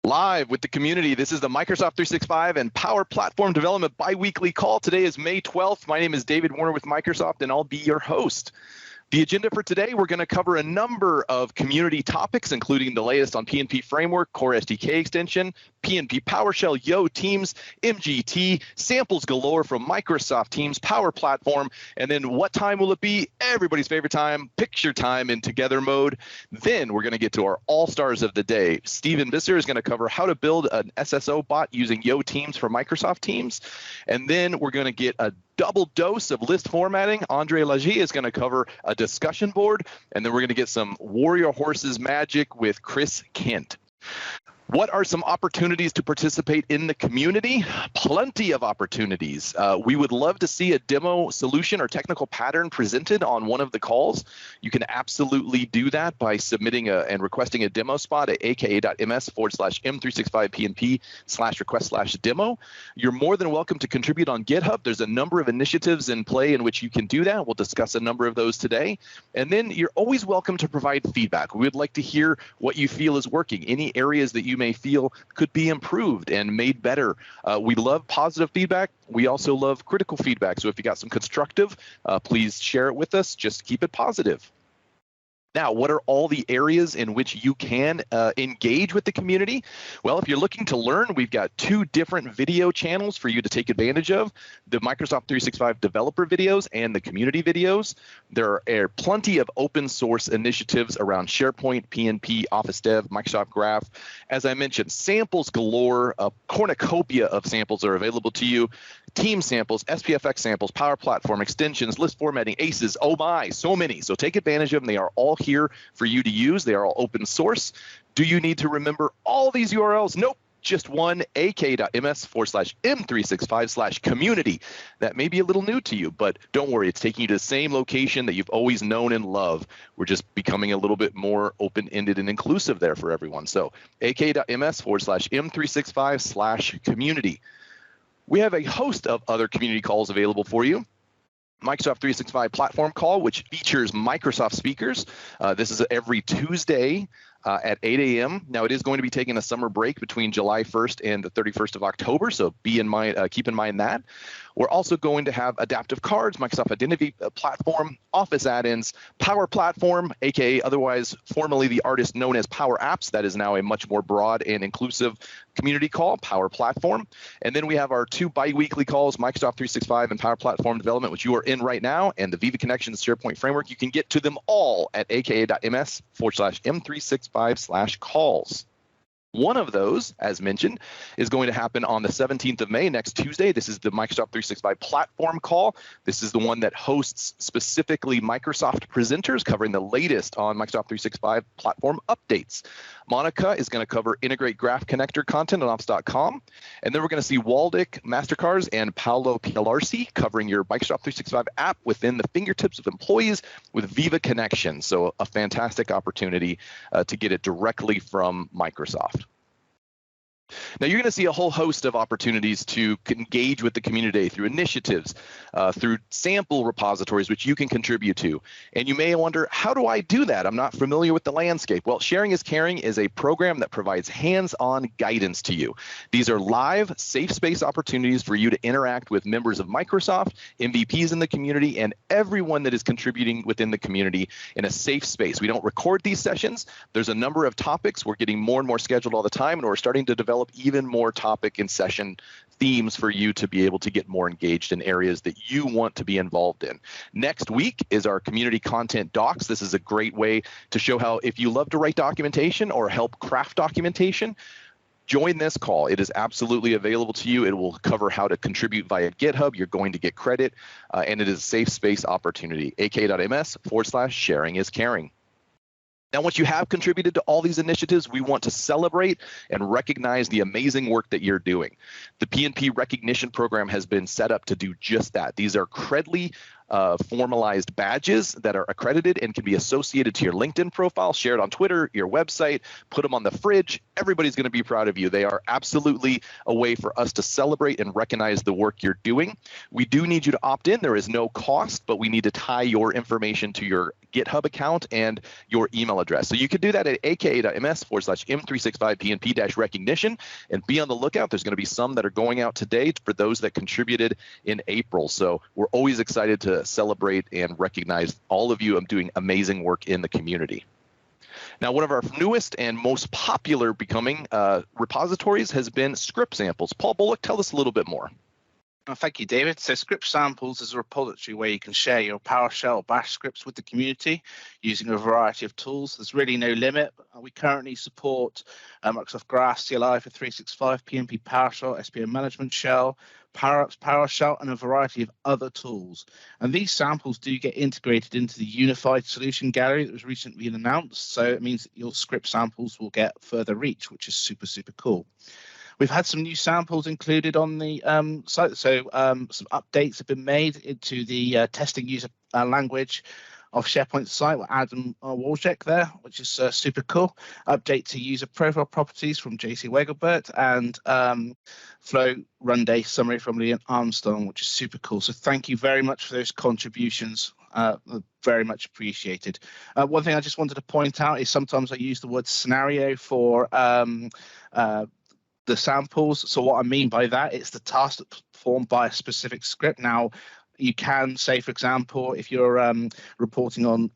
Live with the community, this is the Microsoft 365 and Power Platform Development bi-weekly call. Today is May 12th. My name is David Warner with Microsoft, and I'll be your host. The agenda for today, we're going to cover a number of community topics, including the latest on PnP Framework, Core SDK extension, PnP PowerShell, Yo, Teams, MGT, samples galore from Microsoft Teams, Power Platform, and then what time will it be? Everybody's favorite time, picture time in together mode. Then we're going to get to our all-stars of the day. Steven Visser is going to cover how to build an SSO bot using Yo Teams for Microsoft Teams. And then we're going to get a double dose of list formatting. Andre Lagie is going to cover a discussion board, and then we're going to get some Warrior Horses magic with Chris Kent. What are some opportunities to participate in the community? Plenty of opportunities. We would love to see a demo solution or technical pattern presented on one of the calls. You can absolutely do that by submitting and requesting a demo spot at aka.ms/m365pnp/request/demo. You're more than welcome to contribute on GitHub. There's a number of initiatives in play in which you can do that. We'll discuss a number of those today. And then you're always welcome to provide feedback. We would like to hear what you feel is working, any areas that you may feel could be improved and made better. We love positive feedback. We also love critical feedback. So if you got some constructive, please share it with us. Just keep it positive. Now, what are all the areas in which you can engage with the community? Well, if you're looking to learn, we've got two different video channels for you to take advantage of, the Microsoft 365 developer videos and the community videos. There are plenty of open source initiatives around SharePoint, PnP, Office Dev, Microsoft Graph. As I mentioned, samples galore, a cornucopia of samples are available to you. Team samples, SPFX samples, Power Platform, extensions, list formatting, ACEs, oh my, so many. So take advantage of them. They are all here for you to use. They are all open source. Do you need to remember all these URLs? Nope. Just one, ak.ms/m365/community. That may be a little new to you, but don't worry, it's taking you to the same location that you've always known and loved. We're just becoming a little bit more open-ended and inclusive there for everyone. So ak.ms/m365/community. We have a host of other community calls available for you. Microsoft 365 platform call, which features Microsoft speakers. This is every Tuesday at 8 a.m. Now, it is going to be taking a summer break between July 1st and the 31st of October, so keep in mind that. We're also going to have adaptive cards, Microsoft Identity Platform, Office add-ins, Power Platform, aka otherwise formerly the artist known as Power Apps. That is now a much more broad and inclusive community call, Power Platform. And then we have our two bi-weekly calls, Microsoft 365 and Power Platform Development, which you are in right now, and the Viva Connections SharePoint Framework. You can get to them all at aka.ms/m365/calls. One of those, as mentioned, is going to happen on the 17th of May, next Tuesday. This is the Microsoft 365 platform call. This is the one that hosts specifically Microsoft presenters covering the latest on Microsoft 365 platform updates. Monica is going to cover integrate graph connector content on ops.com. And then we're going to see Waldick Mastercards and Paolo Pialarsi covering your Microsoft 365 app within the fingertips of employees with Viva Connections. So a fantastic opportunity to get it directly from Microsoft. Now, you're going to see a whole host of opportunities to engage with the community through initiatives, through sample repositories, which you can contribute to. And you may wonder, how do I do that? I'm not familiar with the landscape. Well, Sharing is Caring is a program that provides hands-on guidance to you. These are live, safe space opportunities for you to interact with members of Microsoft, MVPs in the community, and everyone that is contributing within the community in a safe space. We don't record these sessions. There's a number of topics. We're getting more and more scheduled all the time, and we're starting to develop even more topic and session themes for you to be able to get more engaged in areas that you want to be involved in. Next week is our community content docs. This is a great way to show how, if you love to write documentation or help craft documentation, join this call. It is absolutely available to you. It will cover how to contribute via GitHub. You're going to get credit, and it is a safe space opportunity. ak.ms/sharing is caring. Now, once you have contributed to all these initiatives, we want to celebrate and recognize the amazing work that you're doing. The PnP recognition program has been set up to do just that. These are credly formalized badges that are accredited and can be associated to your LinkedIn profile, shared on Twitter, your website, put them on the fridge. Everybody's going to be proud of you. They are absolutely a way for us to celebrate and recognize the work you're doing. We do need you to opt in. There is no cost, but we need to tie your information to your GitHub account and your email address. So you can do that at aka.ms/m365pnp-recognition and be on the lookout. There's going to be some that are going out today for those that contributed in April. So we're always excited to celebrate and recognize all of you doing amazing work in the community. Now, one of our newest and most popular becoming repositories has been script samples. Paul Bullock, tell us a little bit more. Thank you, David. So Script Samples is a repository where you can share your PowerShell or Bash scripts with the community using a variety of tools. There's really no limit. We currently support Microsoft Graph CLI for 365, PnP PowerShell, SPO Management Shell, PowerUps PowerShell, and a variety of other tools. And these samples do get integrated into the unified solution gallery that was recently announced. So it means that your script samples will get further reach, which is super, super cool. We've had some new samples included on the site, so some updates have been made into the testing user language of SharePoint site with Adam Wojcik there, which is super cool. Update to user profile properties from JC Wegelbert, and flow run day summary from Leon Armstrong, which is super cool. So thank you very much for those contributions. Very much appreciated. One thing I just wanted to point out is sometimes I use the word scenario for the samples. So what I mean by that, it's the task that's performed by a specific script. Now, you can say, for example, if you're reporting on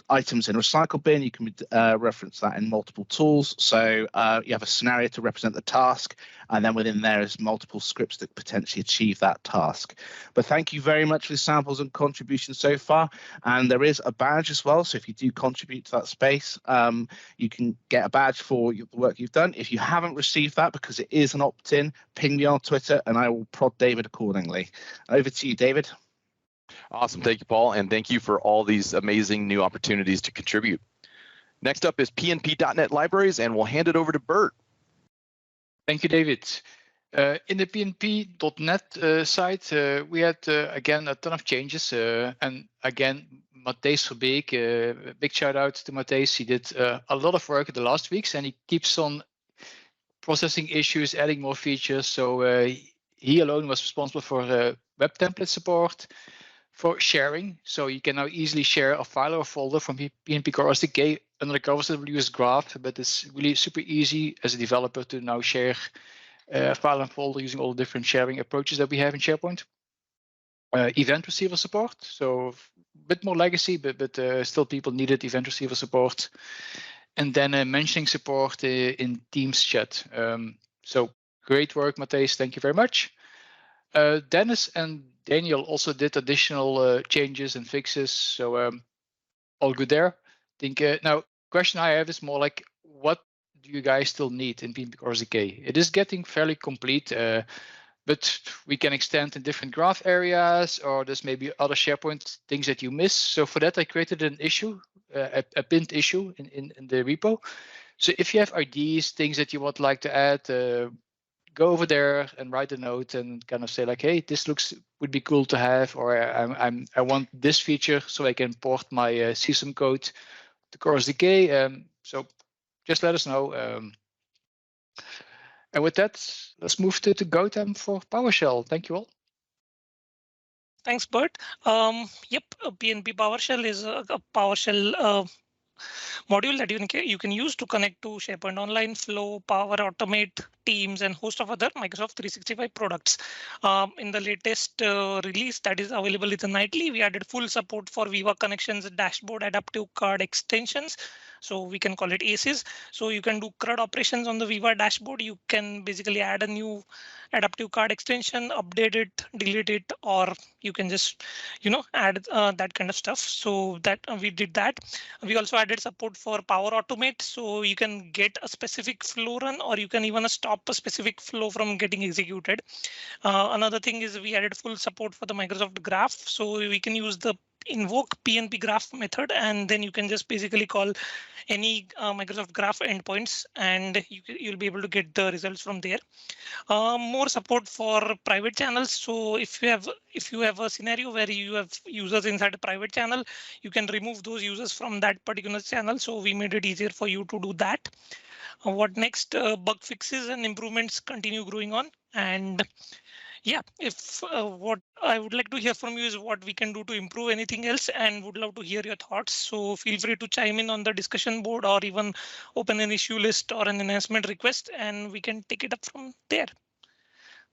items in a recycle bin, you can reference that in multiple tools. So you have a scenario to represent the task, and then within there is multiple scripts that potentially achieve that task. But thank you very much for the samples and contributions so far. And there is a badge as well. So if you do contribute to that space, you can get a badge for the work you've done. If you haven't received that, because it is an opt-in, ping me on Twitter and I will prod David accordingly. Over to you, David. Awesome. Thank you, Paul. And thank you for all these amazing new opportunities to contribute. Next up is PnP.NET libraries, and we'll hand it over to Bert. Thank you, David. In the PnP.NET site, we had, again, a ton of changes. And again, Matthijs Verbeek, big shout out to Matthijs. He did a lot of work in the last weeks, and he keeps on processing issues, adding more features. So he alone was responsible for web template support, for sharing. So you can now easily share a file or a folder from PnP Core SDK under the covers of WS Graph, but it's really super easy as a developer to now share a file and folder using all the different sharing approaches that we have in SharePoint. Event receiver support, so a bit more legacy, but still people needed event receiver support. And then mentioning support in Teams chat. So great work, Matthijs. Thank you very much. Dennis and Daniel also did additional changes and fixes, so all good there. I think now question I have is more like, what do you guys still need in PnP Core SDK? It is getting fairly complete, but we can extend in different graph areas, or there's maybe other SharePoint things that you miss. So for that, I created an issue, a pinned issue in the repo. So if you have ideas, things that you would like to add, go over there and write a note and kind of say like, hey, this would be cool to have, or I want this feature so I can port my CSM code to Core SDK. So just let us know. And with that, let's move to Gautam for PowerShell. Thank you all. Thanks, Bert. Yep, PnP PowerShell is a PowerShell module that you can use to connect to SharePoint Online, Flow, Power Automate, Teams, and host of other Microsoft 365 products. In the latest release that is available in the nightly, we added full support for Viva Connections, Dashboard, Adaptive Card extensions. So we can call it ACEs. So you can do CRUD operations on the Viva dashboard. You can basically add a new adaptive card extension, update it, delete it, or you can just, add that kind of stuff. So that we did that. We also added support for Power Automate. So you can get a specific flow run, or you can even stop a specific flow from getting executed. Another thing is we added full support for the Microsoft Graph. So we can use the invoke PnP graph method, and then you can just basically call any Microsoft Graph endpoints, and you'll be able to get the results from there. More support for private channels. So if you have a scenario where you have users inside a private channel, you can remove those users from that particular channel. So we made it easier for you to do that. What next? Bug fixes and improvements continue growing on. And yeah, if what I would like to hear from you is what we can do to improve anything else, and would love to hear your thoughts. So feel free to chime in on the discussion board or even open an issue list or an enhancement request, and we can take it up from there.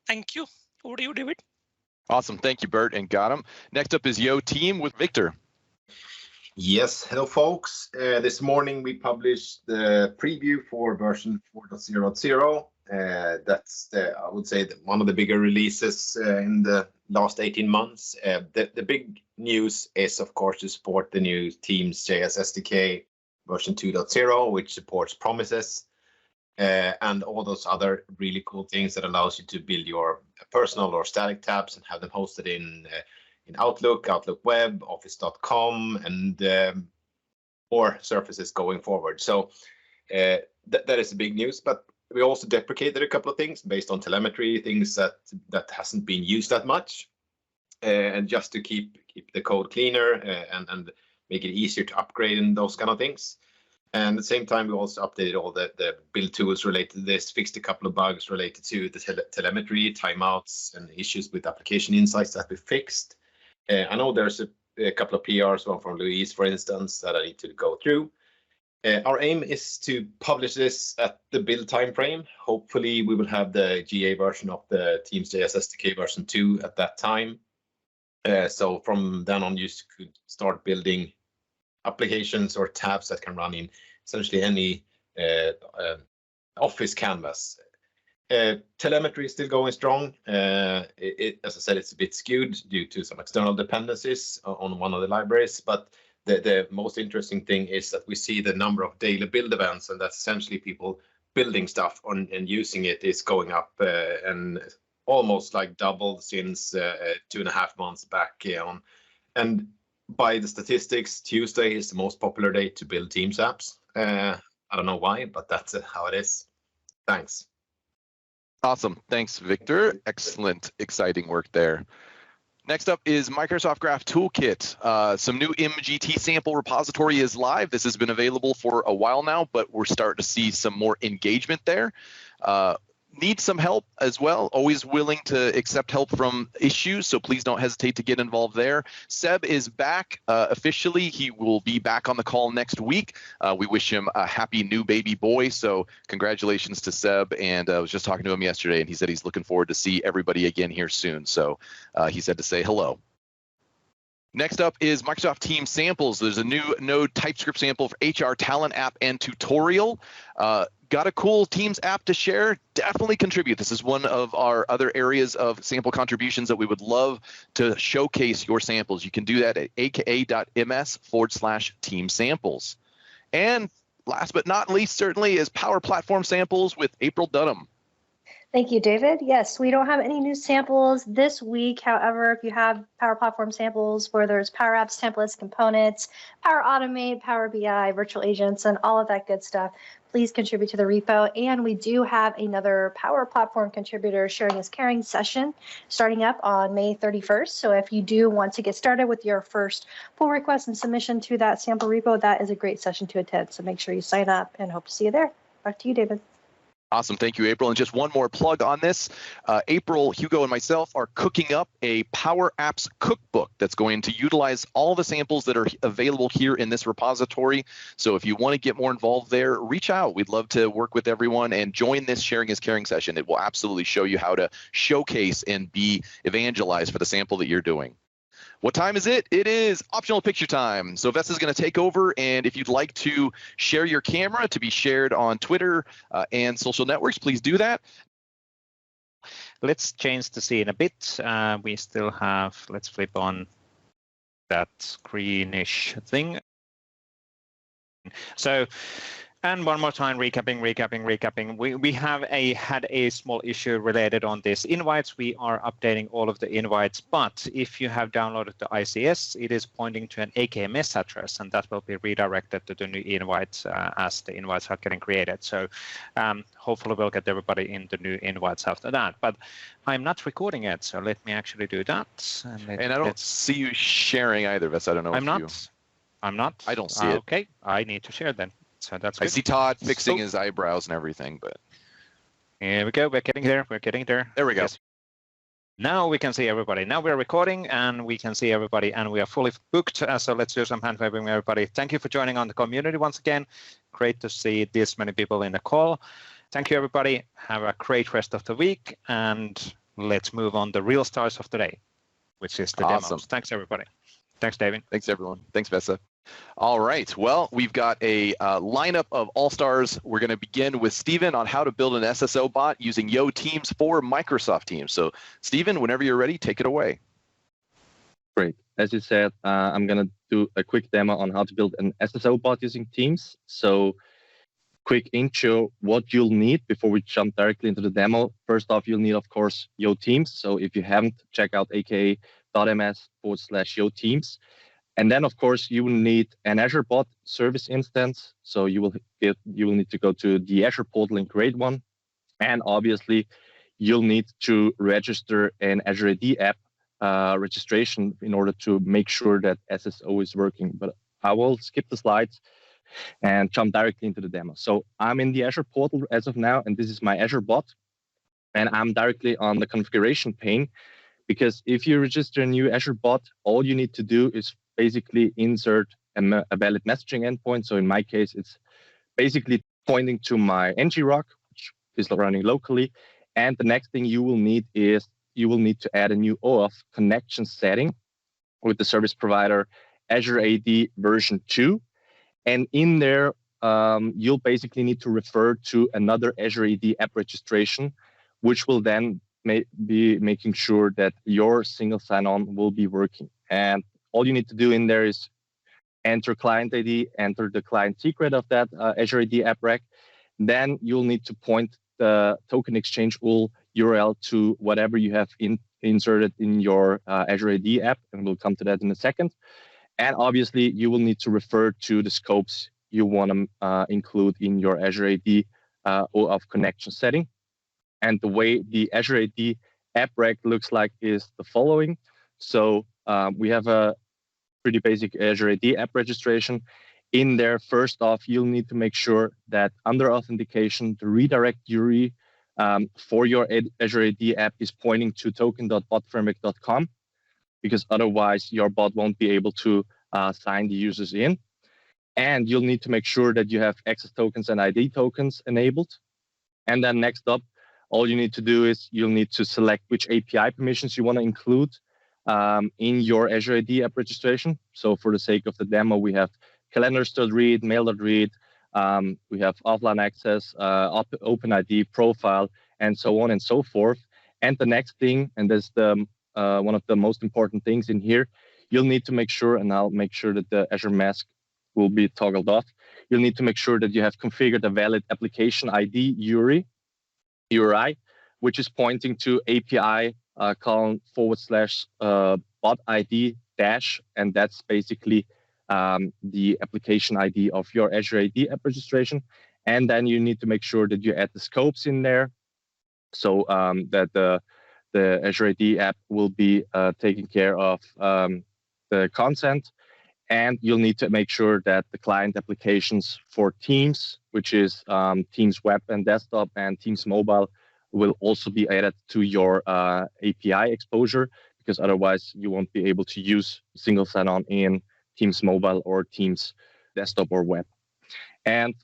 Thank you. Over to you, David. Awesome. Thank you, Bert and Gautam. Next up is Yo Team with Victor. Yes, hello folks. This morning we published the preview for version 4.0.0. That's I would say one of the bigger releases in the last 18 months. The big news is, of course, to support the new Teams JS SDK version 2.0, which supports promises and all those other really cool things that allows you to build your personal or static tabs and have them hosted in Outlook, Outlook Web, Office.com, and more surfaces going forward. So that is the big news. But we also deprecated a couple of things based on telemetry, things that hasn't been used that much, and just to keep the code cleaner and make it easier to upgrade and those kind of things. And at the same time, we also updated all the build tools related to this, fixed a couple of bugs related to the telemetry, timeouts, and issues with application insights that we fixed. I know there's a couple of PRs, one from Luis, for instance, that I need to go through. Our aim is to publish this at the build timeframe. Hopefully, we will have the GA version of the Teams JS SDK version 2 at that time. So from then on, you could start building applications or tabs that can run in essentially any Office canvas. Telemetry is still going strong. As I said, it's a bit skewed due to some external dependencies on one of the libraries, but the most interesting thing is that we see the number of daily build events, and that's essentially people building stuff and using it is going up and almost like doubled since 2.5 months back on. And by the statistics, Tuesday is the most popular day to build Teams apps. I don't know why, but that's how it is. Thanks. Awesome. Thanks, Victor. Excellent, exciting work there. Next up is Microsoft Graph Toolkit. Some new MGT sample repository is live. This has been available for a while now, but we're starting to see some more engagement there. Need some help as well. Always willing to accept help from issues, so please don't hesitate to get involved there. Seb is back officially. He will be back on the call next week. We wish him a happy new baby boy, so congratulations to Seb. And I was just talking to him yesterday, and he said he's looking forward to see everybody again here soon. So he said to say hello. Next up is Microsoft Teams samples. There's a new Node TypeScript sample for HR, Talent app, and tutorial. Got a cool Teams app to share? Definitely contribute. This is one of our other areas of sample contributions that we would love to showcase your samples. You can do that at aka.ms/team samples. And last but not least, certainly, is Power Platform samples with April Dunham. Thank you, David. Yes, we don't have any new samples this week. However, if you have Power Platform samples where there's Power Apps, templates, components, Power Automate, Power BI, virtual agents, and all of that good stuff, please contribute to the repo. And we do have another Power Platform contributor sharing his caring session starting up on May 31st. So if you do want to get started with your first pull request and submission to that sample repo, that is a great session to attend. So make sure you sign up and hope to see you there. Back to you, David. Awesome. Thank you, April. And just one more plug on this. April, Hugo, and myself are cooking up a Power Apps cookbook that's going to utilize all the samples that are available here in this repository. So if you want to get more involved there, reach out. We'd love to work with everyone and join this Sharing is Caring session. It will absolutely show you how to showcase and be evangelized for the sample that you're doing. What time is it? It is optional picture time. So Vesta's going to take over, and if you'd like to share your camera to be shared on Twitter and social networks, please do that. Let's change the scene a bit. We still have, let's flip on that greenish thing. So And one more time, recapping. We have had a small issue related on this invites. We are updating all of the invites, but if you have downloaded the ICS, it is pointing to an AKMS address, and that will be redirected to the new invites as the invites are getting created. So hopefully we'll get everybody in the new invites after that. But I'm not recording it, so let me actually do that. And I don't see you sharing either, Vess. I don't know. I'm not. I don't see it. Okay, I need to share then. So that's good. I see Todd fixing his eyebrows and everything, but here we go. We're getting there. There we go. Yes. Now we can see everybody. Now we're recording and we can see everybody, and we are fully booked. So let's do some hand waving, everybody. Thank you for joining on the community once again. Great to see this many people in the call. Thank you, everybody. Have a great rest of the week, and let's move on the real stars of the day, which is the demos. Thanks, everybody. Thanks, David. Thanks, everyone. Thanks, Vessa. All right. Well, we've got a lineup of all-stars. We're going to begin with Stephen on how to build an SSO bot using Yo Teams for Microsoft Teams. So, Stephen, whenever you're ready, take it away. Great. As you said, I'm going to do a quick demo on how to build an SSO bot using Teams. So, quick intro, what you'll need before we jump directly into the demo. First off, you'll need, of course, Yo Teams. So, if you haven't, check out aka.ms/Yo Teams. And then, of course, you will need an Azure bot service instance. So you will need to go to the Azure portal and create one. And obviously, you'll need to register an Azure AD app registration in order to make sure that SSO is working. But I will skip the slides and jump directly into the demo. So I'm in the Azure portal as of now, and this is my Azure bot. And I'm directly on the configuration pane, because if you register a new Azure bot, all you need to do is basically insert a valid messaging endpoint. So in my case, it's basically pointing to my ngrok, which is running locally. And the next thing you will need is you will need to add a new OAuth connection setting with the service provider Azure AD version 2. And in there, you'll basically need to refer to another Azure AD app registration, which will then be making sure that your single sign-on will be working. And all you need to do in there is enter client ID, enter the client secret of that Azure AD app rec. Then you'll need to point the token exchange URL to whatever you have inserted in your Azure AD app, and we'll come to that in a second. And obviously, you will need to refer to the scopes you want to include in your Azure AD OAuth connection setting. And the way the Azure AD app rec looks like is the following. So we have a pretty basic Azure AD app registration. In there, first off, you'll need to make sure that under authentication, the redirect URI for your Azure AD app is pointing to token.botframework.com, because otherwise your bot won't be able to sign the users in. And you'll need to make sure that you have access tokens and ID tokens enabled. And then next up, all you need to do is you'll need to select which API permissions you want to include in your Azure AD app registration. So for the sake of the demo, we have calendars.read, mail.read, we have offline access, OpenID, profile, and so on and so forth. And the next thing, and that's the one of the most important things in here, you'll need to make sure, and I'll make sure that the Azure mask will be toggled off. You'll need to make sure that you have configured a valid application ID URI, which is pointing to API colon /bot ID dash, and that's basically the application ID of your Azure AD app registration. And then you need to make sure that you add the scopes in there, so that the Azure AD app will be taking care of the consent. And you'll need to make sure that the client applications for Teams, which is Teams Web and Desktop and Teams Mobile, will also be added to your API exposure, because otherwise you won't be able to use single sign-on in Teams Mobile or Teams Desktop or Web. And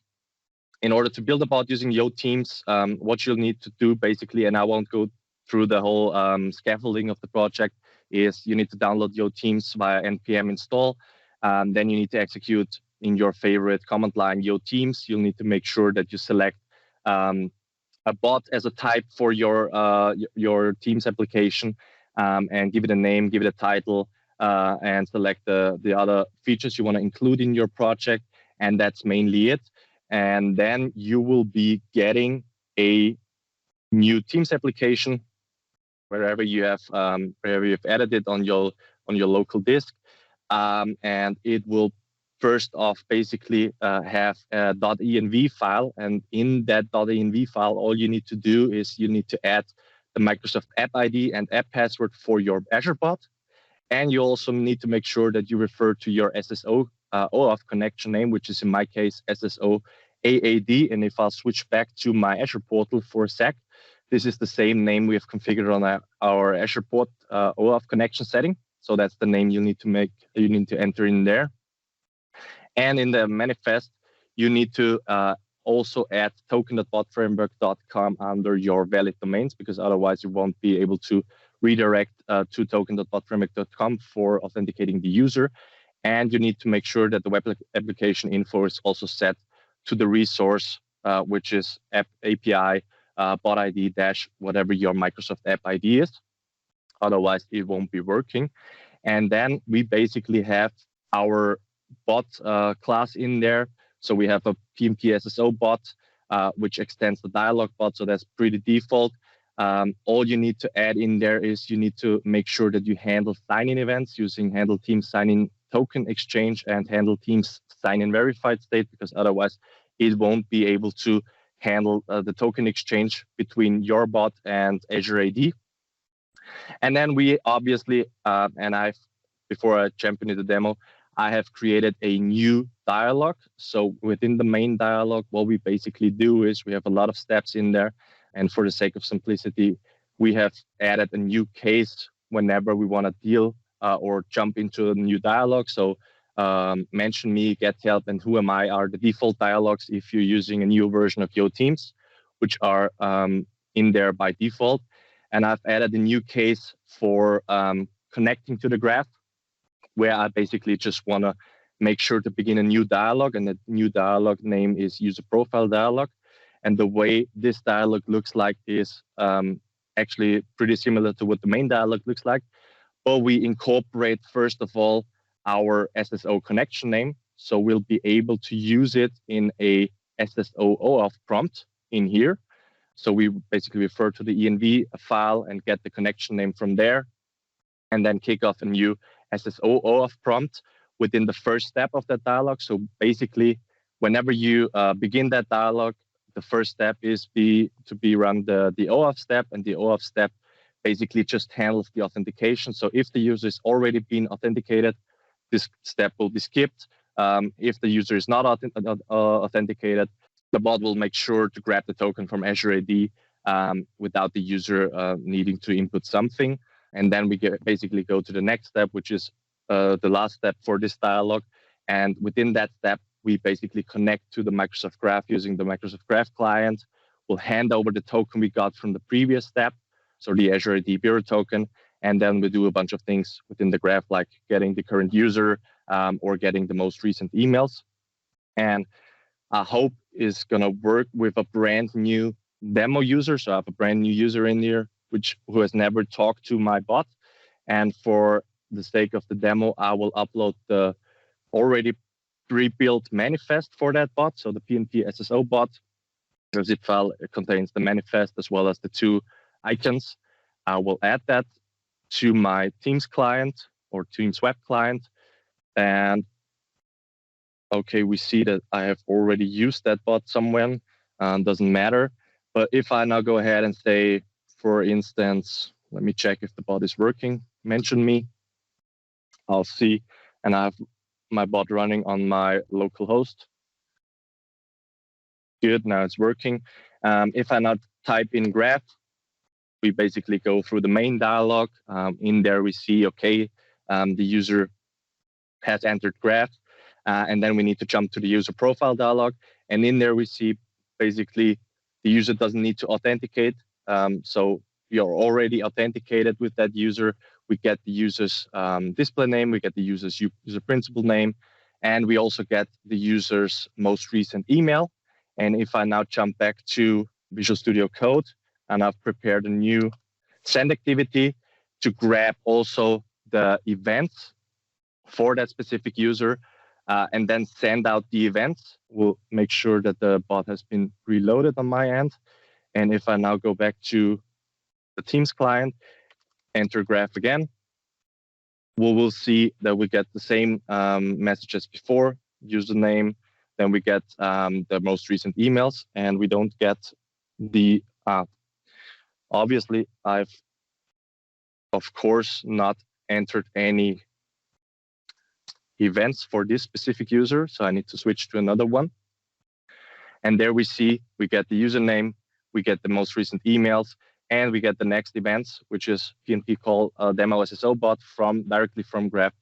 in order to build a bot using Yo Teams, what you'll need to do basically, and I won't go through the whole scaffolding of the project, is you need to download Yo Teams via npm install. Then you need to execute in your favorite command line Yo Teams. You'll need to make sure that you select a bot as a type for your Teams application, and give it a name, give it a title, and select the other features you want to include in your project. And that's mainly it. and then you will be getting a new Teams application wherever you've added it on your local disk, and it will first off basically have a .env file, and in that .env file, all you need to do is you need to add the Microsoft App ID and app password for your Azure bot, and you also need to make sure that you refer to your SSO OAuth connection name, which is in my case SSO AAD, and if I'll switch back to my Azure portal for a sec, this is the same name we have configured on our Azure port OAuth connection setting. So that's the name you need to enter in there. And in the manifest, you need to also add token.botframework.com under your valid domains, because otherwise you won't be able to redirect to token.botframework.com for authenticating the user. And you need to make sure that the web application info is also set to the resource, which is API bot ID dash whatever your Microsoft App ID is. Otherwise, it won't be working. And then we basically have our bot class in there. So we have a PnP SSO bot, which extends the dialog bot. So that's pretty default. All you need to add in there is you need to make sure that you handle sign-in events using handle Teams sign-in token exchange and handle Teams sign-in verified state, because otherwise it won't be able to handle the token exchange between your bot and Azure AD. And then we obviously, before I jump into the demo, I have created a new dialog. So within the main dialog, what we basically do is we have a lot of steps in there. And for the sake of simplicity, we have added a new case whenever we want to deal or jump into a new dialog. So mention me, get help, and who am I are the default dialogues if you're using a new version of Yo Teams, which are in there by default. And I've added a new case for connecting to the graph, where I basically just want to make sure to begin a new dialog, and the new dialog name is user profile dialog. And the way this dialog looks like is actually pretty similar to what the main dialog looks like. But we incorporate, first of all, our SSO connection name. So we'll be able to use it in a SSO OAuth prompt in here. So we basically refer to the env file and get the connection name from there, and then kick off a new SSO OAuth prompt within the first step of that dialog. So basically, whenever you begin that dialog, the first step is to run the OAuth step, and the OAuth step basically just handles the authentication. So if the user is already been authenticated, this step will be skipped. If the user is not authenticated, the bot will make sure to grab the token from Azure AD without the user needing to input something. And then we basically go to the next step, which is the last step for this dialog. And within that step, we basically connect to the Microsoft Graph using the Microsoft Graph client. We'll hand over the token we got from the previous step, so the Azure AD Bureau token. And then we do a bunch of things within the graph, like getting the current user or getting the most recent emails. And I hope is going to work with a brand new demo user. So I have a brand new user in here, who has never talked to my bot. And for the sake of the demo, I will upload the already pre-built manifest for that bot. So the PnP SSO bot, the zip file contains the manifest as well as the two icons. I will add that to my Teams client or Teams web client. And okay, we see that I have already used that bot somewhere. Doesn't matter. But if I now go ahead and say, for instance, let me check if the bot is working. Mention me. I'll see. And I have my bot running on my local host. Good, now it's working. If I now type in graph, we basically go through the main dialog. In there we see, okay, the user has entered graph. And then we need to jump to the user profile dialog. And in there we see basically the user doesn't need to authenticate. So you're already authenticated with that user. We get the user's display name, we get the user's user principal name, and we also get the user's most recent email. And if I now jump back to Visual Studio Code, and I've prepared a new send activity to grab also the events for that specific user, and then send out the events. We'll make sure that the bot has been reloaded on my end. And if I now go back to the Teams client, enter graph again, we will see that we get the same message as before, username, then we get the most recent emails, and we don't get the, obviously, I've, of course, not entered any events for this specific user, so I need to switch to another one. And there we see, we get the username, we get the most recent emails, and we get the next events, which is PnP call demo SSO bot directly from Graph,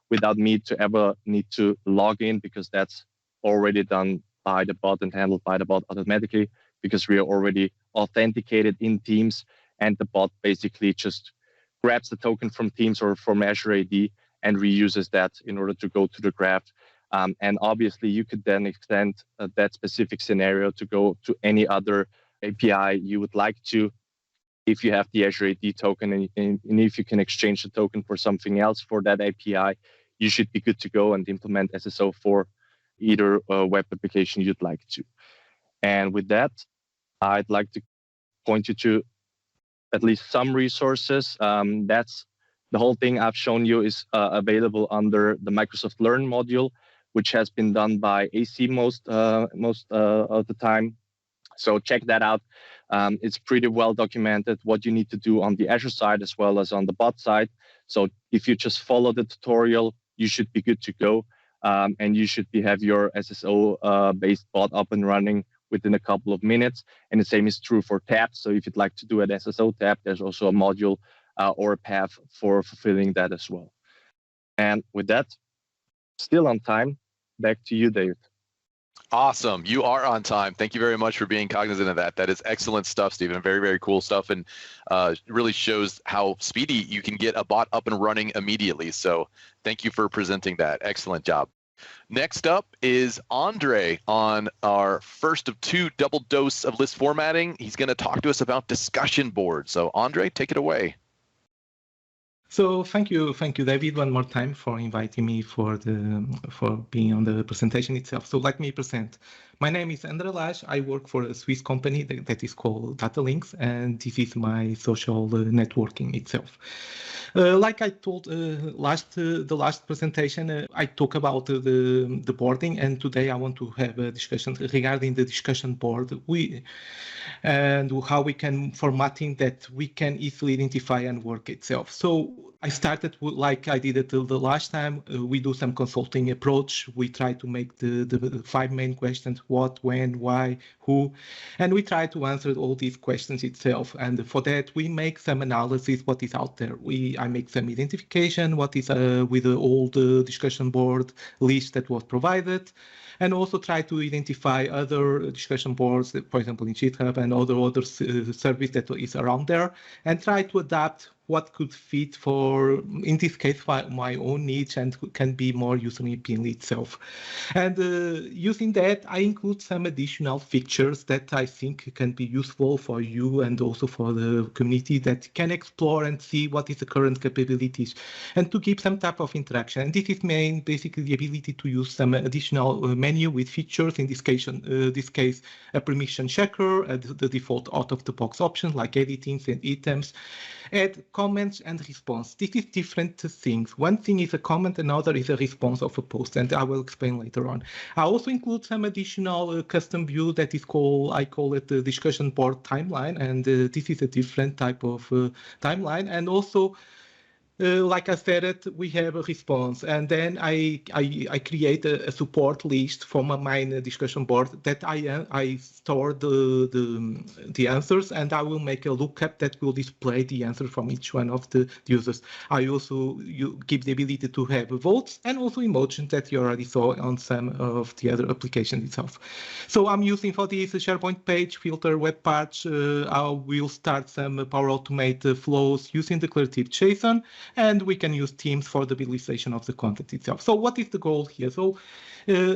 without me to ever need to log in, because that's already done by the bot and handled by the bot automatically, because we are already authenticated in Teams, and the bot basically just grabs the token from Teams or from Azure AD and reuses that in order to go to the Graph. And obviously, you could then extend that specific scenario to go to any other API you would like to. If you have the Azure AD token and if you can exchange the token for something else for that API, you should be good to go and implement SSO for either web application you'd like to. And with that, I'd like to point you to at least some resources. That's the whole thing I've shown you is available under the Microsoft Learn module, which has been done by AC most of the time. So check that out. It's pretty well documented what you need to do on the Azure side as well as on the bot side. So if you just follow the tutorial, you should be good to go. And you should have your SSO-based bot up and running within a couple of minutes. And the same is true for tabs. So if you'd like to do an SSO tab, there's also a module or a path for fulfilling that as well. And with that, still on time, back to you, David. Awesome. You are on time. Thank you very much for being cognizant of that. That is excellent stuff, Stephen. Very, very cool stuff, and really shows how speedy you can get a bot up and running immediately. So thank you for presenting that. Excellent job. Next up is Andre on our first of two double dose of list formatting. He's going to talk to us about discussion boards. So Andre, take it away. So thank you, David, one more time for inviting me for being on the presentation itself. So let me present. My name is Andre Lage. I work for a Swiss company that is called Datalinks, and this is my social networking itself. Like I told the last presentation, I talk about the boarding, and today I want to have a discussion regarding the discussion board and how we can formatting that we can easily identify and work itself. So I started like I did it the last time. We do some consulting approach. We try to make the 5 main questions: what, when, why, who, and we try to answer all these questions itself. And for that, we make some analysis what is out there. I make some identification what is with the old discussion board list that was provided, and also try to identify other discussion boards, for example, in GitHub and other service that is around there, and try to adapt what could fit for, in this case, my own needs and can be more user-friendly itself. And using that, I include some additional features that I think can be useful for you and also for the community that can explore and see what is the current capabilities and to give some type of interaction. And this is basically the ability to use some additional menu with features, in this case, a permission checker, the default out-of-the-box options like editing and items, add comments and response. This is different things. One thing is a comment, another is a response of a post, and I will explain later on. I also include some additional custom view that is I call it the discussion board timeline, and this is a different type of timeline. And also, like I said, we have a response, and then I create a support list for my discussion board that I store the answers, and I will make a lookup that will display the answer from each one of the users. I also give the ability to have votes and also emojis that you already saw on some of the other applications itself. So I'm using for this SharePoint page filter web patch. I will start some Power Automate flows using declarative JSON. and we can use themes for the visualization of the content itself. So what is the goal here? So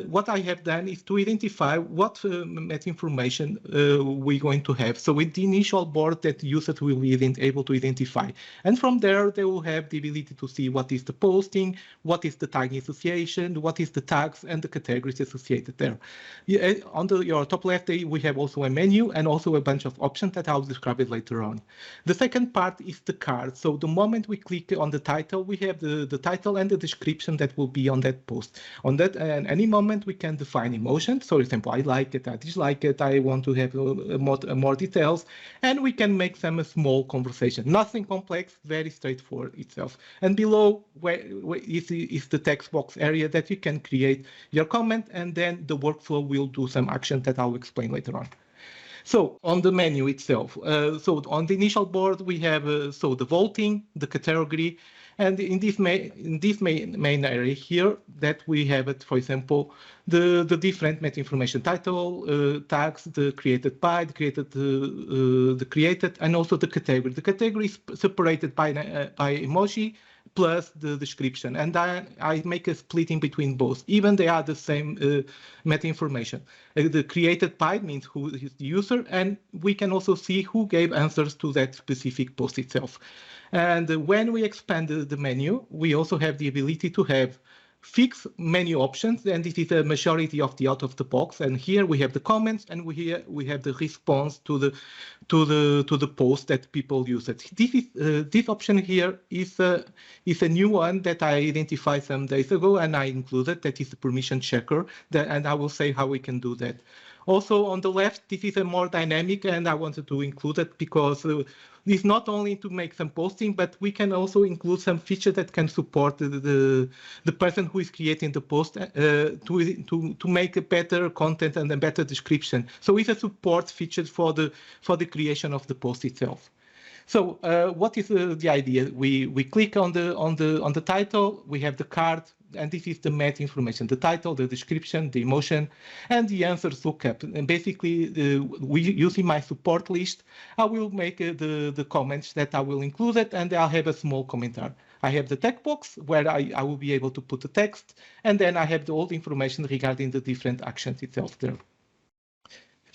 what I have done is to identify what meta information we're going to have. So with the initial board that users will be able to identify. And from there, they will have the ability to see what is the posting, what is the tagging association, what is the tags and the categories associated there. On your top left, we have also a menu and also a bunch of options that I'll describe it later on. The second part is the card. So the moment we click on the title, we have the title and the description that will be on that post. On that, and any moment we can define emotions. So for example, I like it, I dislike it, I want to have more details, and we can make some small conversation. Nothing complex, very straightforward itself. And below where is the text box area that you can create your comment, and then the workflow will do some action that I'll explain later on. So on the menu itself, so on the initial board, we have so the voting, the category, and in this main area here that we have it, for example, the different meta information title, tags, the created by, the created, and also the category. The category is separated by emoji plus the description, and I make a splitting between both, even they are the same meta information. The created by means who is the user, and we can also see who gave answers to that specific post itself. And when we expand the menu, we also have the ability to have fixed menu options, and this is a majority of the out of the box. And here we have the comments, and we have the response to the post that people use. This option here is a new one that I identified some days ago, and I included. That is the permission checker, and I will say how we can do that. Also on the left, this is a more dynamic, and I wanted to include it because it's not only to make some posting, but we can also include some feature that can support the person who is creating the post to make a better content and a better description. So it's a support feature for the creation of the post itself. So what is the idea? We click on the title, we have the card, and this is the meta information: the title, the description, the emotion, and the answers lookup. And basically, using my support list, I will make the comments that I will include it, and I'll have a small commentary. I have the text box where I will be able to put the text, and then I have all the information regarding the different actions itself there.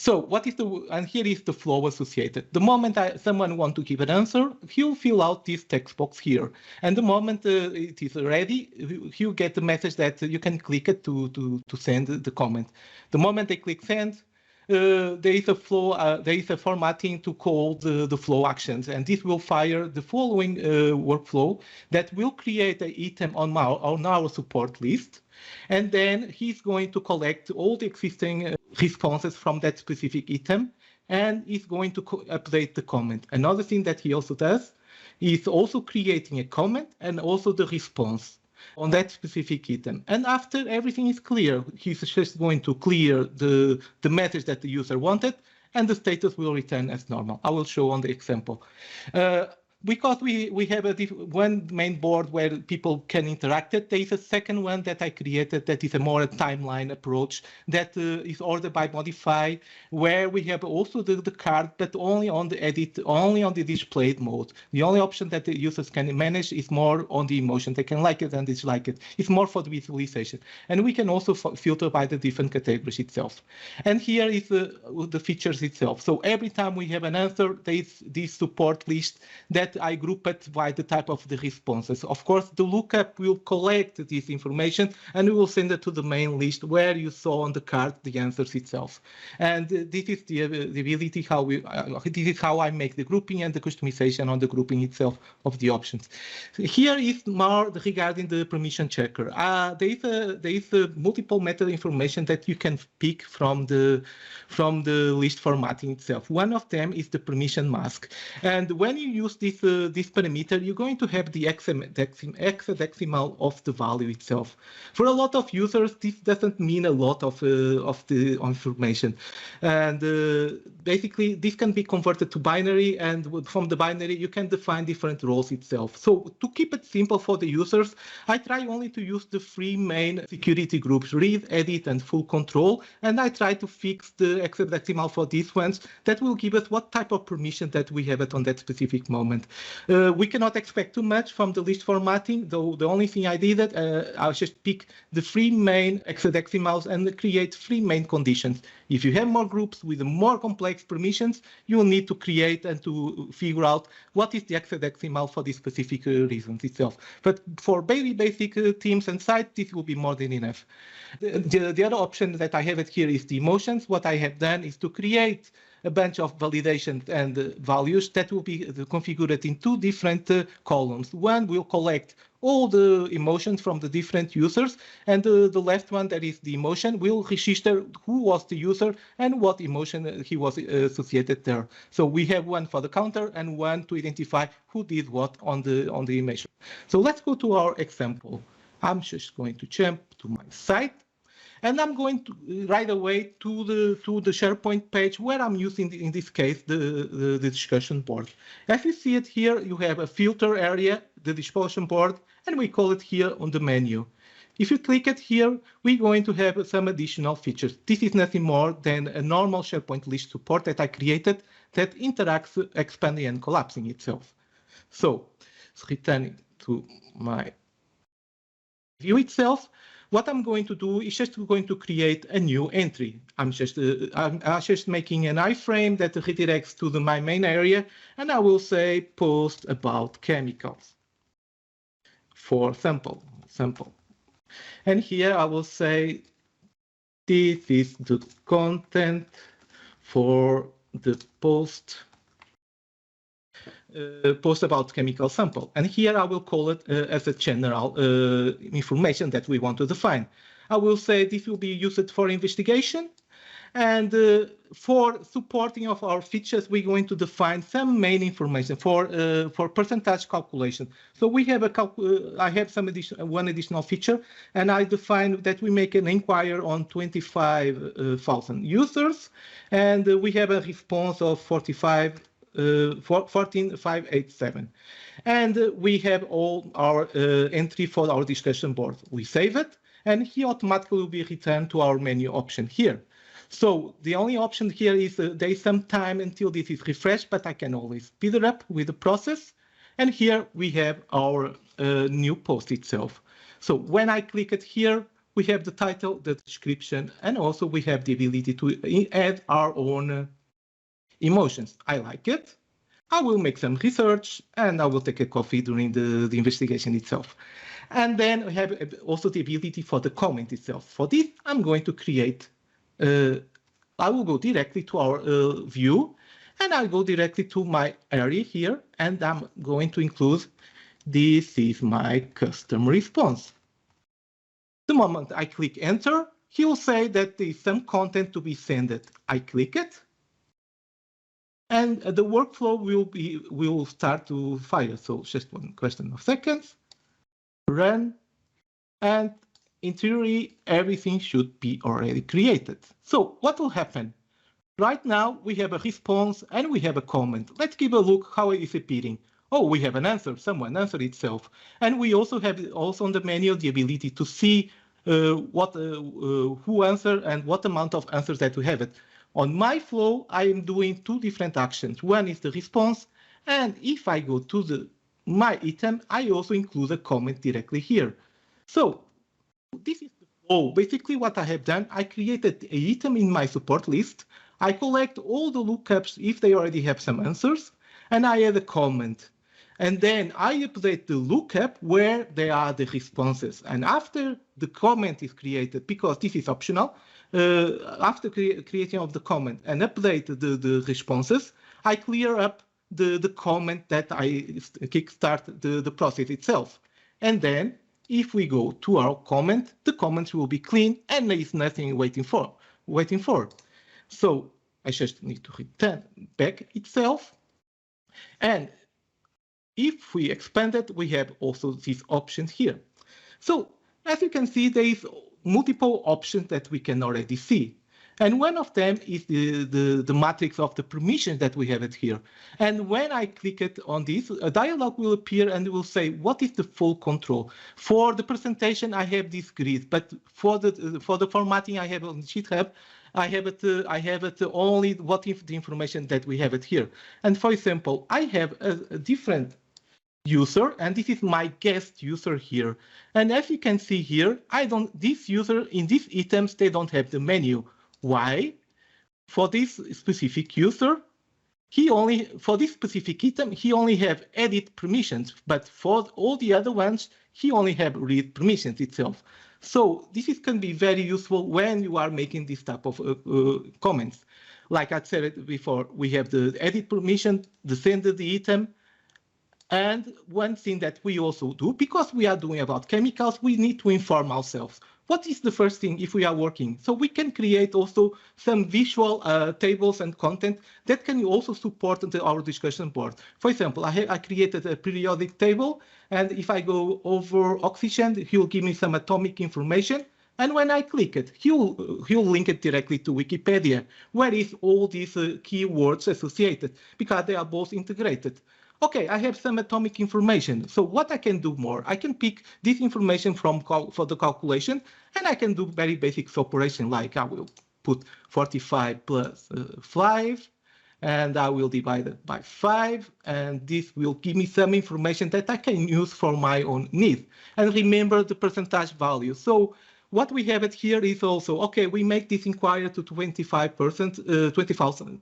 So what is and here is the flow associated. The moment someone wants to give an answer, he'll fill out this text box here. And the moment it is ready, he'll get the message that you can click it to send the comment. The moment they click send, there is a flow, there is a formatting to call the flow actions, and this will fire the following workflow that will create an item on our support list. And then he's going to collect all the existing responses from that specific item, and is going to update the comment. Another thing that he also does is also creating a comment and also the response on that specific item. And after everything is clear, he's just going to clear the message that the user wanted, and the status will return as normal. I will show on the example. Because we have one main board where people can interact it, there is a second one that I created that is a more timeline approach that is ordered by modify, where we have also the card, but only on the edit, only on the displayed mode. The only option that the users can manage is more on the emotion. They can like it and dislike it. It's more for the visualization. And we can also filter by the different categories itself. And here is the features itself. So every time we have an answer, there is this support list that I group it by the type of the responses. Of course, the lookup will collect this information and we will send it to the main list where you saw on the card the answers itself. And this is the ability how this is how I make the grouping and the customization on the grouping itself of the options. Here is more regarding the permission checker. There is a multiple meta information that you can pick from the list formatting itself. One of them is the permission mask, and when you use this parameter, you're going to have the hexadecimal of the value itself. For a lot of users, this doesn't mean a lot of the information, and basically this can be converted to binary, and from the binary you can define different roles itself. So to keep it simple for the users, I try only to use the three main security groups: read, edit, and full control, and I try to fix the hexadecimal for these ones that will give us what type of permission that we have it on that specific moment. We cannot expect too much from the list formatting, though the only thing I did, I'll just pick the three main hexadecimals and create three main conditions. If you have more groups with more complex permissions, you will need to create and to figure out what is the hexadecimal for this specific reasons itself. But for very basic teams and sites, this will be more than enough. The other option that I have it here is the emotions. What I have done is to create a bunch of validations and values that will be configured in two different columns. One will collect all the emotions from the different users, and the last one, that is the emotion, will register who was the user and what emotion he was associated there. So we have one for the counter and one to identify who did what on the emotion. So let's go to our example. I'm just going to jump to my site, and I'm going to right away to the SharePoint page where I'm using, in this case, the discussion board. As you see it here, you have a filter area, the discussion board, and we call it here on the menu. If you click it here, we're going to have some additional features. This is nothing more than a normal SharePoint list support that I created that interacts expanding and collapsing itself. So, returning to my view itself, what I'm going to do is just going to create a new entry. I'm just making an iframe that redirects to my main area, and I will say post about chemicals for sample. And here I will say this is the content for the post about chemical sample. And here I will call it as a general information that we want to define. I will say this will be used for investigation, and for supporting of our features, we're going to define some main information for percentage calculation. So we have I have one additional feature, and I define that we make an inquiry on 25,000 users, and we have a response of 14587, and we have all our entry for our discussion board. We save it, and he automatically will be returned to our menu option here. So the only option here is there is some time until this is refreshed, but I can always speed it up with the process. And here we have our new post itself. So when I click it here, we have the title, the description, and also we have the ability to add our own emotions. I like it. I will make some research, and I will take a coffee during the investigation itself. And then we have also the ability for the comment itself. For this, I'm going to create, I will go directly to our view, and I'll go directly to my area here, and I'm going to include, this is my custom response. The moment I click enter, he will say that there is some content to be sent. I click it, and the workflow will start to fire. So just one question of seconds, run, and in theory, everything should be already created. So what will happen? Right now, we have a response and we have a comment. Let's give a look how it is appearing. Oh, we have an answer, someone answered itself. And we also have on the menu the ability to see who answered and what amount of answers that we have it. On my flow, I am doing two different actions. One is the response, and if I go to my item, I also include a comment directly here. So this is the flow. Basically what I have done, I created an item in my support list. I collect all the lookups if they already have some answers, and I add a comment. And then I update the lookup where there are the responses. And after the comment is created, because this is optional, after creating of the comment and update the responses, I clear up the comment that I kickstart the process itself. And then if we go to our comment, the comments will be clean and there is nothing waiting for. So I just need to return back itself. And if we expand it, we have also these options here. So as you can see, there is multiple options that we can already see. And one of them is the matrix of the permissions that we have it here. And when I click it on this, a dialog will appear and it will say, what is the full control? For the presentation, I have this grid, but for the formatting I have on GitHub, I have it only what if the information that we have it here. And for example, I have a different user, and this is my guest user here. And as you can see here, this user in these items, they don't have the menu. Why? For this specific user, for this specific item, he only have edit permissions, but for all the other ones, he only have read permissions itself. So this can be very useful when you are making this type of comments. Like I said before, we have the edit permission, the send the item, and one thing that we also do, because we are doing about chemicals, we need to inform ourselves. What is the first thing if we are working? So we can create also some visual tables and content that can also support our discussion board. For example, I created a periodic table, and if I go over oxygen, he'll give me some atomic information. And when I click it, he'll link it directly to Wikipedia, where is all these keywords associated, because they are both integrated. Okay, I have some atomic information. So what I can do more? I can pick this information for the calculation, and I can do very basic operation, like I will put 45 plus 5, and I will divide it by 5, and this will give me some information that I can use for my own needs. And remember the percentage value. So what we have it here is also, okay, we make this inquiry to 25%,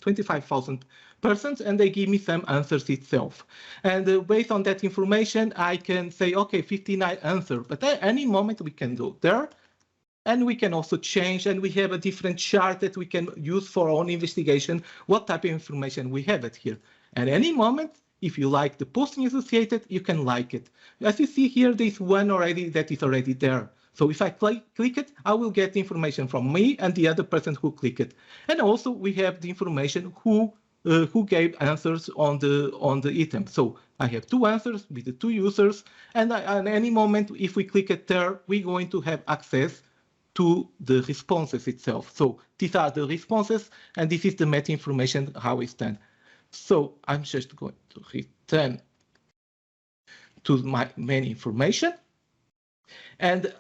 25,000 persons, and they give me some answers itself. And based on that information, I can say, okay, 59 answer, but at any moment we can go there, and we can also change, and we have a different chart that we can use for our own investigation, what type of information we have it here. At any moment, if you like the posting associated, you can like it. As you see here, there's one already that is already there. So if I click it, I will get the information from me and the other person who clicked it. And also we have the information who gave answers on the item. So I have 2 answers with the 2 users, and at any moment, if we click it there, we're going to have access to the responses itself. So these are the responses, and this is the meta information, how it's done. So I'm just going to return to my main information, and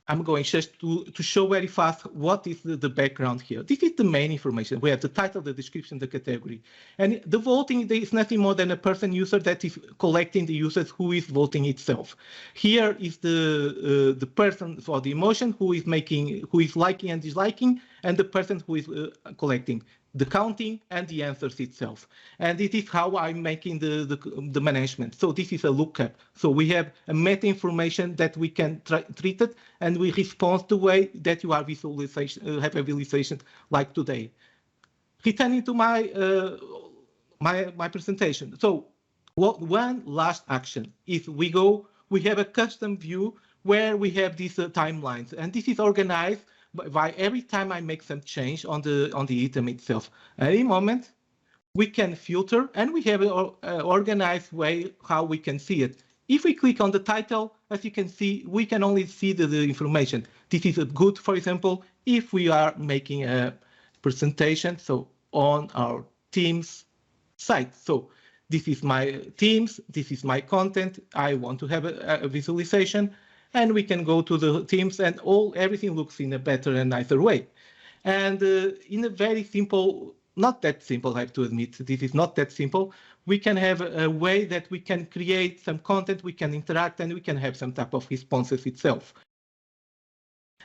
I'm going just to show very fast what is the background here. This is the main information. We have the title, the description, the category. And the voting is nothing more than a person user that is collecting the users who is voting itself. Here is the person for the emotion who is liking and disliking, and the person who is collecting the counting and the answers itself. And this is how I'm making the management. So this is a lookup. So we have a meta information that we can treat it, and we respond the way that you are visualization, have a visualization like today. Returning to my my presentation. So one last action is we have a custom view where we have these timelines, and this is organized by every time I make some change on the item itself. At any moment, we can filter, and we have an organized way how we can see it. If we click on the title, as you can see, we can only see the information. This is good, for example, if we are making a presentation, so on our Teams site. So this is my Teams, this is my content. I want to have a visualization. And we can go to the Teams, and everything looks in a better and nicer way. And in a very simple, not that simple, I have to admit, this is not that simple. We can have a way that we can create some content, we can interact, and we can have some type of responses itself.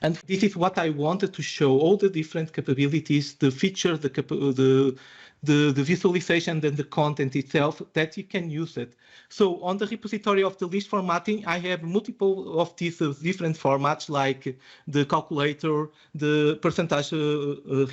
And this is what I wanted to show, all the different capabilities, the features, the visualization, and the content itself, that you can use it. So on the repository of the list formatting, I have multiple of these different formats, like the calculator, the percentage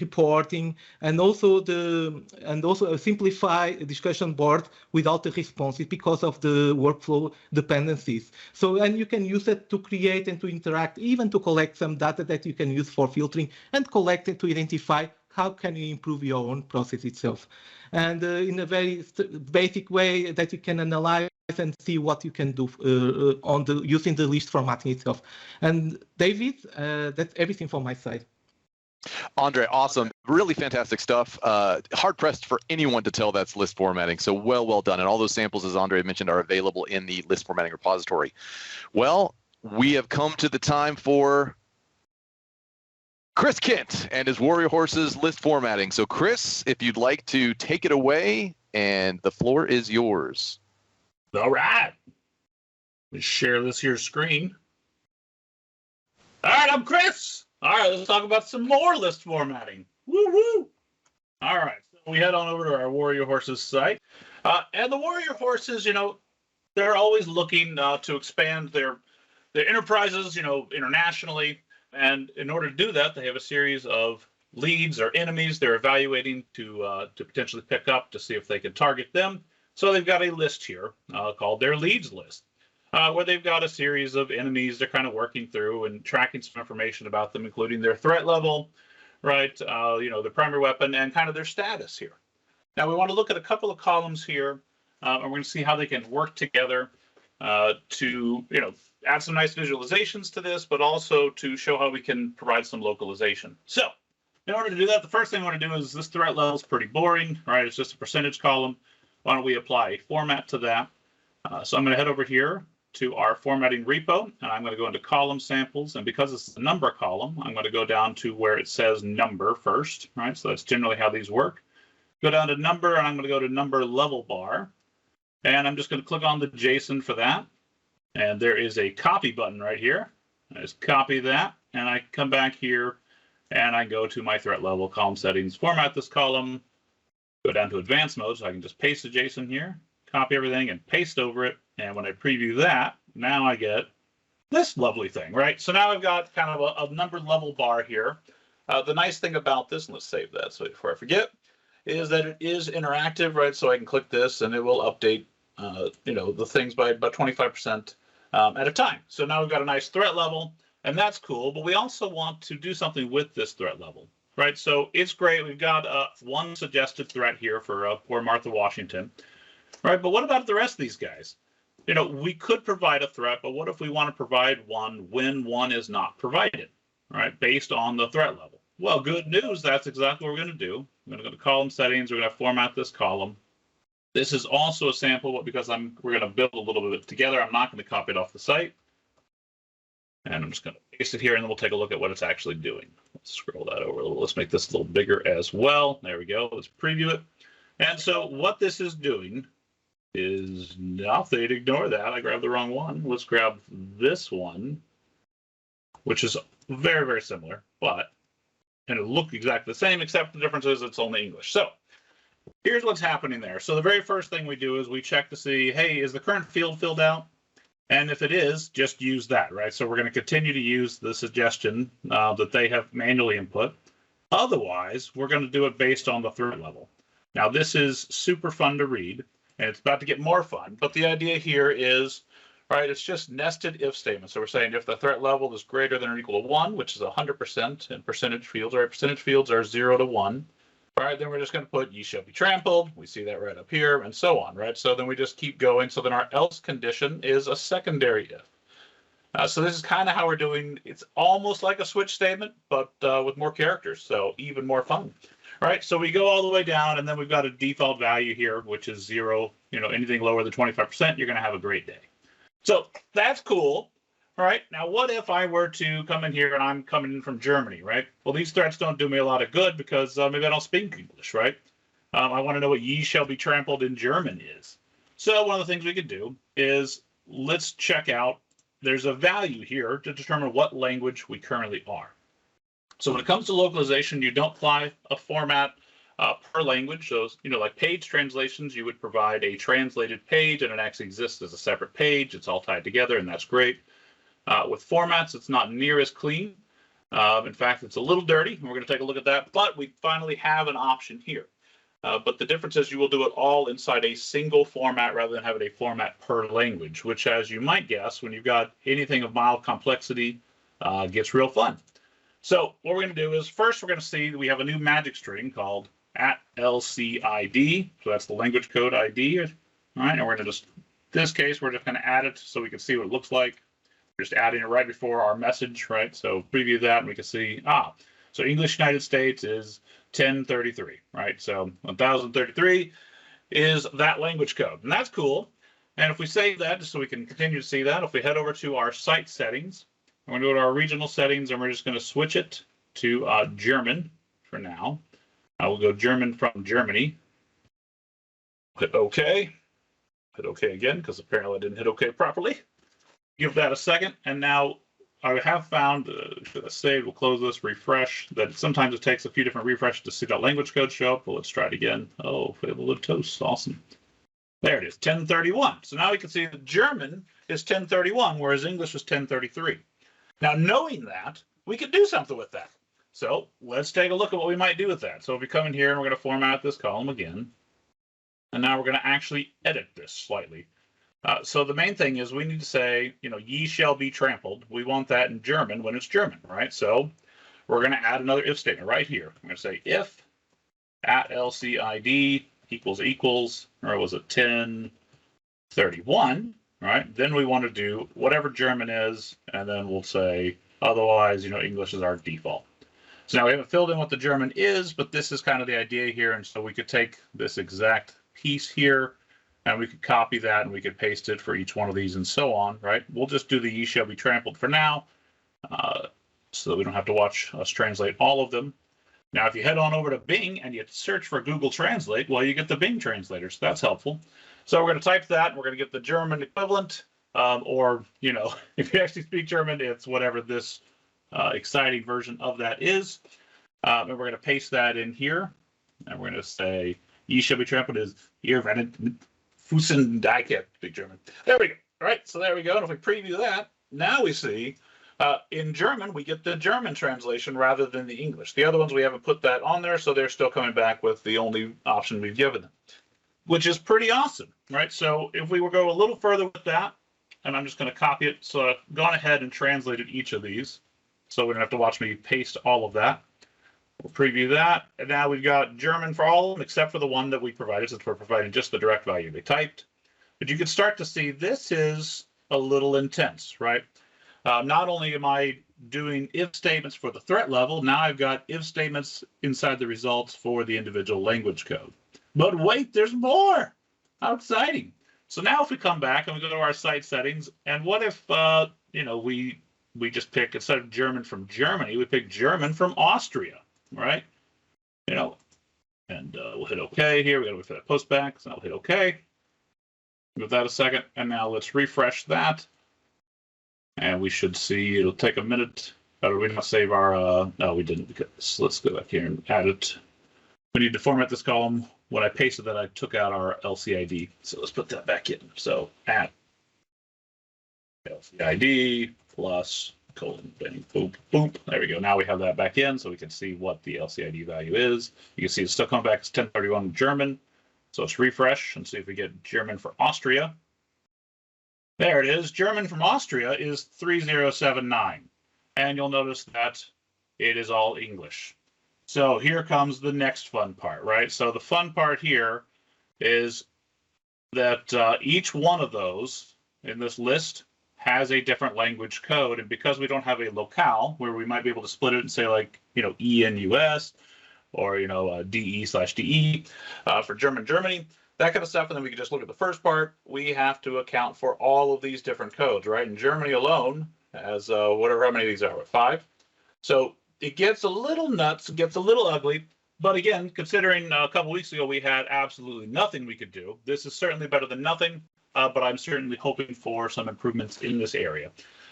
reporting, and also a simplified discussion board without the responses because of the workflow dependencies. So, and you can use it to create and to interact, even to collect some data that you can use for filtering, and collect it to identify how can you improve your own process itself. And in a very basic way that you can analyze and see what you can do using the list formatting itself. And David, that's everything from my side. Andre, awesome. Really fantastic stuff. Hard pressed for anyone to tell that's list formatting. So well done. And all those samples, as Andre mentioned, are available in the list formatting repository. Well, we have come to the time for Chris Kent and his Warrior Horses list formatting. So Chris, if you'd like to take it away, and the floor is yours. All right. Let me share this here screen. All right, I'm Chris. All right, let's talk about some more list formatting. Woo-woo. All right, so we head on over to our Warrior Horses site. And the Warrior Horses, you know, they're always looking to expand their enterprises, you know, internationally. And in order to do that, they have a series of leads or enemies they're evaluating to potentially pick up to see if they can target them. So they've got a list here called their leads list, where they've got a series of enemies they're kind of working through and tracking some information about them, including their threat level, right? You know, the primary weapon and kind of their status here. Now we want to look at a couple of columns here, and we're going to see how they can work together to, you know, add some nice visualizations to this, but also to show how we can provide some localization. So in order to do that, the first thing I want to do is this threat level is pretty boring, right? It's just a percentage column. Why don't we apply a format to that? So I'm going to head over here to our formatting repo, and I'm going to go into column samples. And because it's a number column, I'm going to go down to where it says number first, right? So that's generally how these work. Go down to number, and I'm going to go to number level bar. And I'm just going to click on the JSON for that. And there is a copy button right here. I just copy that, and I come back here, and I go to my threat level column settings, format this column, go down to advanced mode, so I can just paste the JSON here, copy everything, and paste over it. And when I preview that, now I get this lovely thing, right? So now I've got kind of a number level bar here. The nice thing about this, and let's save that so before I forget, is that it is interactive, right? So I can click this, and it will update you know, the things by about 25% at a time. So now we've got a nice threat level, and that's cool, but we also want to do something with this threat level, right? So it's great. We've got one suggested threat here for poor Martha Washington, right? But what about the rest of these guys? You know, we could provide a threat, but what if we want to provide one when one is not provided, right? Based on the threat level. Well, good news, that's exactly what we're going to do. I'm going to go to column settings. We're going to format this column. This is also a sample, but because we're going to build a little bit together, I'm not going to copy it off the site. And I'm just going to paste it here, and then we'll take a look at what it's actually doing. Let's scroll that over a little. Let's make this a little bigger as well. There we go. Let's preview it. And so what this is doing is nothing. Ignore that. I grabbed the wrong one. Let's grab this one, which is very, very similar, but and it'll look exactly the same, except the difference is it's only English. So here's what's happening there. So the very first thing we do is we check to see, hey, is the current field filled out? And if it is, just use that, right? So we're going to continue to use the suggestion that they have manually input. Otherwise, we're going to do it based on the threat level. Now, this is super fun to read, and it's about to get more fun. But the idea here is, right, it's just nested if statements. So we're saying if the threat level is greater than or equal to 1, which is 100%, and percentage fields, right? Percentage fields are 0 to 1. All right, then we're just going to put ye shall be trampled. We see that right up here, and so on, right? So then we just keep going. So then our else condition is a secondary if. So this is kind of how we're doing. It's almost like a switch statement, but with more characters, so even more fun. All right, so we go all the way down, and then we've got a default value here, which is 0. You know, anything lower than 25%, you're going to have a great day. So that's cool. All right, now what if I were to come in here and I'm coming in from Germany, right? Well, these threats don't do me a lot of good because maybe I don't speak English, right? I want to know what ye shall be trampled in German is. So one of the things we could do is let's check out, there's a value here to determine what language we currently are. So when it comes to localization, you don't apply a format per language. So, you know, like page translations, you would provide a translated page and it actually exists as a separate page. It's all tied together and that's great. With formats, it's not near as clean. In fact, it's a little dirty. And we're going to take a look at that, but we finally have an option here. But the difference is you will do it all inside a single format rather than having a format per language, which, as you might guess, when you've got anything of mild complexity, gets real fun. So what we're going to do is first we're going to see that we have a new magic string called @LCID. So that's the language code ID. All right, and we're going to just, in this case, we're just going to add it so we can see what it looks like. We're just adding it right before our message, right? So preview that and we can see, so English United States is 1033, right? So 1033 is that language code, and that's cool. And if we save that, just so we can continue to see that, if we head over to our site settings, we're going to go to our regional settings, and we're just going to switch it to German for now. I will go German from Germany. Hit OK. Hit OK again, because apparently I didn't hit OK properly. Give that a second, and now I have found, should I save, we'll close this, refresh, that sometimes it takes a few different refreshes to see that language code show up. Well, let's try it again. Oh, Fable of Toast, awesome. There it is, 1031. So now we can see that German is 1031, whereas English is 1033. Now, knowing that, we could do something with that. So let's take a look at what we might do with that. So if we come in here and we're going to format this column again, and now we're going to actually edit this slightly. So the main thing is we need to say, ye shall be trampled. We want that in German when it's German, right? So we're going to add another if statement right here. I'm going to say if at LCID equals, or was it 1031, right? Then we want to do whatever German is, and then we'll say, otherwise, English is our default. So now we haven't filled in what the German is, but this is kind of the idea here. And so we could take this exact piece here, and we could copy that, and we could paste it for each one of these and so on, right? We'll just do the ye shall be trampled for now, so that we don't have to watch us translate all of them. Now, if you head on over to Bing and you search for Google Translate, well, you get the Bing translator, so that's helpful. So we're going to type that, and we're going to get the German equivalent, or, if you actually speak German, it's whatever this exciting version of that is. And we're going to paste that in here, and we're going to say, ye shall be trampled is ihr werdet Fußen, I can't speak German. There we go. All right, so there we go. And if we preview that, now we see in German, we get the German translation rather than the English. The other ones, we haven't put that on there, so they're still coming back with the only option we've given them, which is pretty awesome, right? So if we were go a little further with that, and I'm just going to copy it. So I've gone ahead and translated each of these, so we don't have to watch me paste all of that. We'll preview that, and now we've got German for all of them, except for the one that we provided, since we're providing just the direct value they typed. But you can start to see this is a little intense, right? Not only am I doing if statements for the threat level, now I've got if statements inside the results for the individual language code. But wait, there's more! How exciting! So now if we come back and we go to our site settings, and what if, we just pick, instead of German from Germany, we pick German from Austria. Right, and we'll hit OK here. We got to wait for that post back, so I'll hit OK. Give that a second, and now let's refresh that, and we should see it'll take a minute. Did we not save our? No, we didn't. Because let's go back here and add it. We need to format this column. When I pasted that, I took out our LCID, so let's put that back in. So at LCID plus colon, bang, boop, boop. There we go. Now we have that back in, so we can see what the LCID value is. You can see it's still coming back as 1031 German. So let's refresh and see if we get German for Austria. There it is. German from Austria is 3079. And you'll notice that it is all English. So here comes the next fun part, right? So the fun part here is that each one of those in this list has a different language code, and because we don't have a locale where we might be able to split it and say like ENUS or DE/DE for Germany, that kind of stuff, and then we can just look at the first part. We have to account for all of these different codes, right? And Germany alone has whatever how many of these are, 5. So it gets a little nuts, it gets a little ugly. But again, considering a couple weeks ago we had absolutely nothing we could do, this is certainly better than nothing. But I'm certainly hoping for some improvements in this area.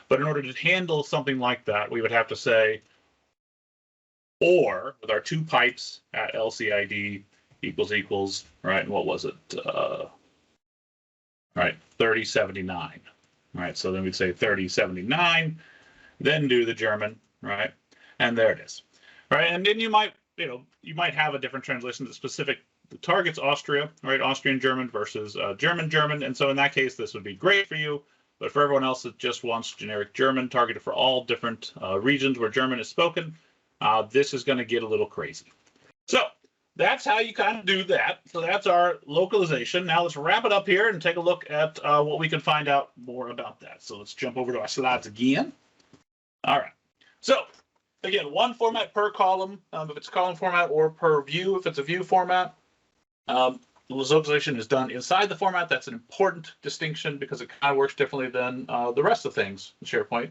But in order to handle something like that, we would have to say, or with our 2 pipes at LCID equals, right? And what was it? Right, 3079. Right, so then we'd say 3079, then do the German, right? And there it is. Right, and then you might have a different translation that's specific. The target's Austria, right? Austrian German versus German German. And so in that case, this would be great for you. But for everyone else that just wants generic German targeted for all different regions where German is spoken, this is going to get a little crazy. So that's how you kind of do that. So that's our localization. Now let's wrap it up here and take a look at what we can find out more about that. So let's jump over to our slides again. All right. So again, 1 format per column, if it's a column format, or per view if it's a view format. Localization is done inside the format. That's an important distinction because it kind of works differently than the rest of things in SharePoint.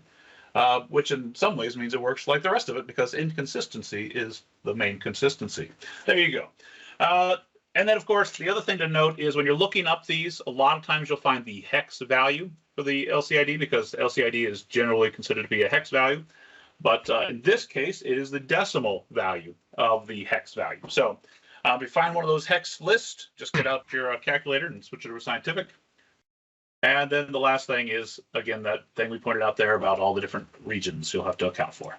which in some ways means it works like the rest of it because inconsistency is the main consistency. There you go. And then, of course, the other thing to note is when you're looking up these, a lot of times you'll find the hex value for the LCID because LCID is generally considered to be a hex value. But in this case, it is the decimal value of the hex value. So if you find one of those hex lists, just get out your calculator and switch it to a scientific. And then the last thing is, again, that thing we pointed out there about all the different regions you'll have to account for.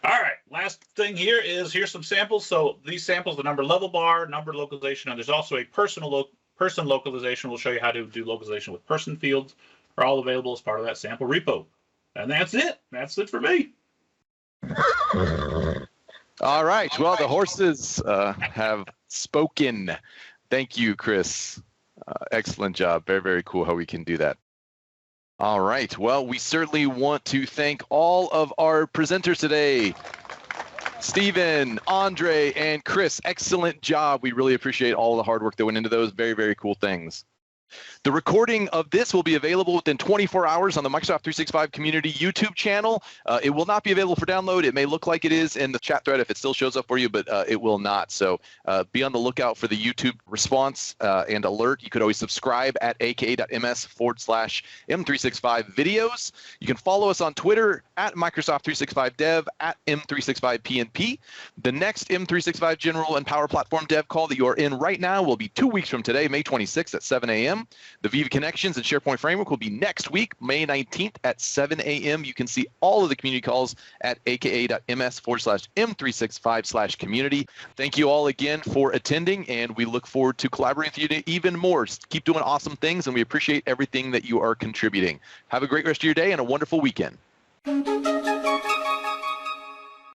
All right, last thing here is here's some samples. So these samples, the number level bar, number localization, and there's also a person localization. We'll show you how to do localization with person fields are all available as part of that sample repo. And that's it. That's it for me. All right. Well, the horses have spoken. Thank you, Chris. Excellent job. Very, very cool how we can do that. All right. Well, we certainly want to thank all of our presenters today. Stephen, Andre, and Chris, excellent job. We really appreciate all the hard work that went into those. Very, very cool things. The recording of this will be available within 24 hours on the Microsoft 365 Community YouTube channel. It will not be available for download. It may look like it is in the chat thread if it still shows up for you, but it will not. So be on the lookout for the YouTube response and alert. You could always subscribe at aka.ms/M365 videos. You can follow us on Twitter at Microsoft 365 Dev, at M365 PnP. The next M365 General and Power Platform Dev call that you are in right now will be 2 weeks from today, May 26th at 7 a.m. The Viva Connections and SharePoint Framework will be next week, May 19th at 7 a.m. You can see all of the community calls at aka.ms/M365/community. Thank you all again for attending, and we look forward to collaborating with you even more. Keep doing awesome things, and we appreciate everything that you are contributing. Have a great rest of your day and a wonderful weekend.